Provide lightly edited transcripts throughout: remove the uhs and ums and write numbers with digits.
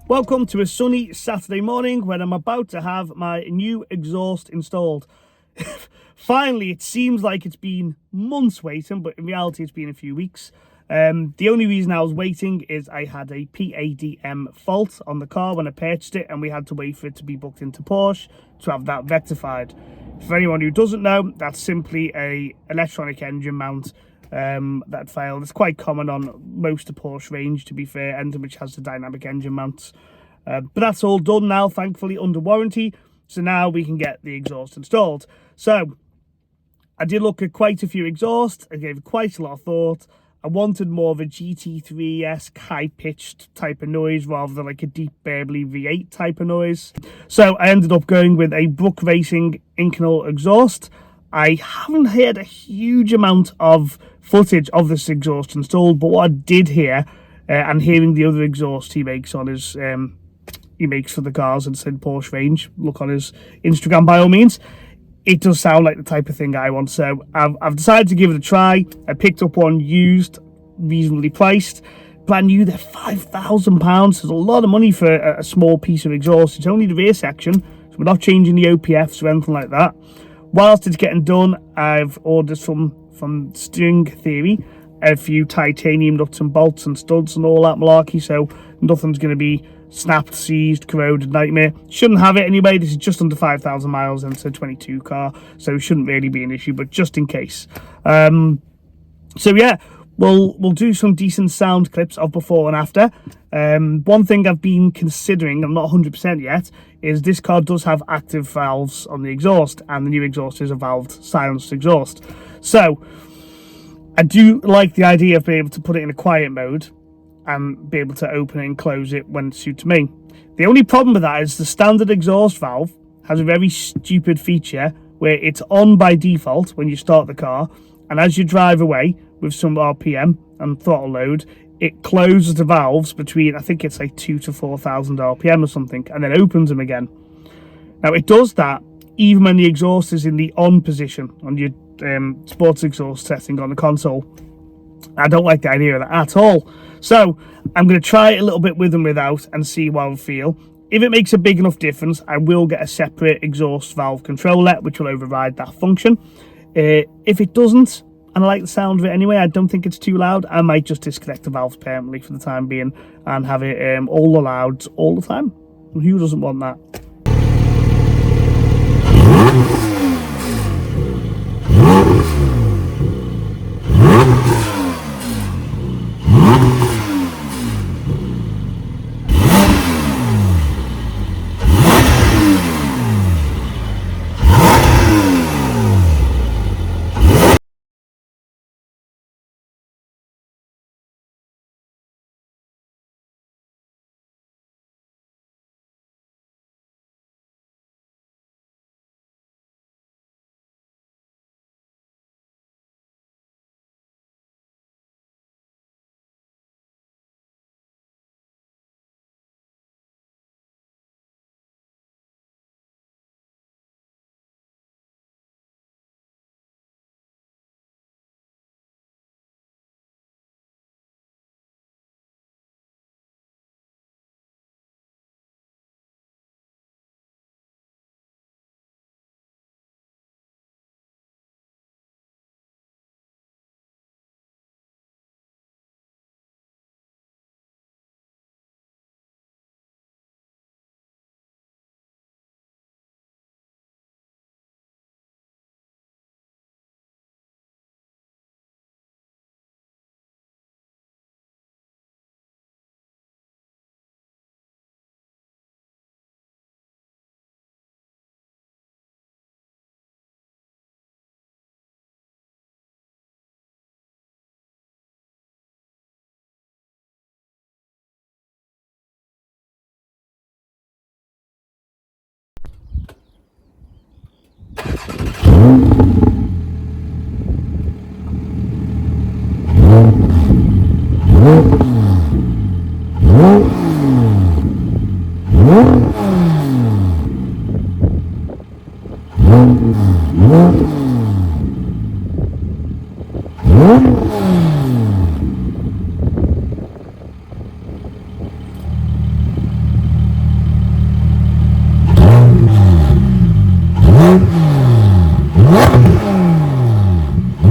Welcome to a sunny Saturday morning when I'm about to have my new exhaust installed. Finally, it seems like it's been months waiting, but in reality it's been a few weeks. The only reason I was waiting is I had a PADM fault on the car when I purchased it, and we had to wait for it to be booked into Porsche to have that rectified. For anyone who doesn't know, that's simply a electronic engine mount that failed. It's quite common on most of Porsche range, to be fair, and which has the dynamic engine mounts. But that's all done now, thankfully, under warranty. So now we can get the exhaust installed. So I did look at quite a few exhausts. I gave it quite a lot of thought. I wanted more of a GT3-esque high-pitched type of noise rather than like a deep burbly V8 type of noise. So I ended up going with a Brooke Racing Inconel exhaust. I haven't heard a huge amount of footage of this exhaust installed, but what I did hear, and hearing the other exhaust he makes on his, he makes for the cars and said Porsche range, look on his Instagram by all means, it does sound like the type of thing I want. So I've decided to give it a try. I picked up one used, reasonably priced, brand new. They're £5,000. There's a lot of money for a small piece of exhaust. It's only the rear section, so we're not changing the OPFs or anything like that. Whilst it's getting done, I've ordered from String Theory a few titanium nuts and bolts and studs and all that malarkey, so nothing's going to be snapped, seized, corroded, nightmare. Shouldn't have it anyway. This is just under 5,000 miles and it's a 22 car, so it shouldn't really be an issue, but just in case. So yeah, we'll do some decent sound clips of before and after. One thing I've been considering, I'm not 100% yet, is this car does have active valves on the exhaust, and the new exhaust is a valved silenced exhaust. So I do like the idea of being able to put it in a quiet mode and be able to open it and close it when it suits me. The only problem with that is the standard exhaust valve has a very stupid feature where it's on by default when you start the car, and as you drive away with some RPM and throttle load, it closes the valves between, I think it's like 2,000 to 4,000 RPM or something, and then opens them again. Now it does that even when the exhaust is in the on position on your sports exhaust setting on the console. I don't like the idea of that at all. So I'm going to try it a little bit with and without and see how I feel. If it makes a big enough difference, I will get a separate exhaust valve controller which will override that function. If it doesn't, and I like the sound of it anyway, I don't think it's too loud, I might just disconnect the valves permanently for the time being and have it all the louds all the time. Who doesn't want that?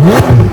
Yeah.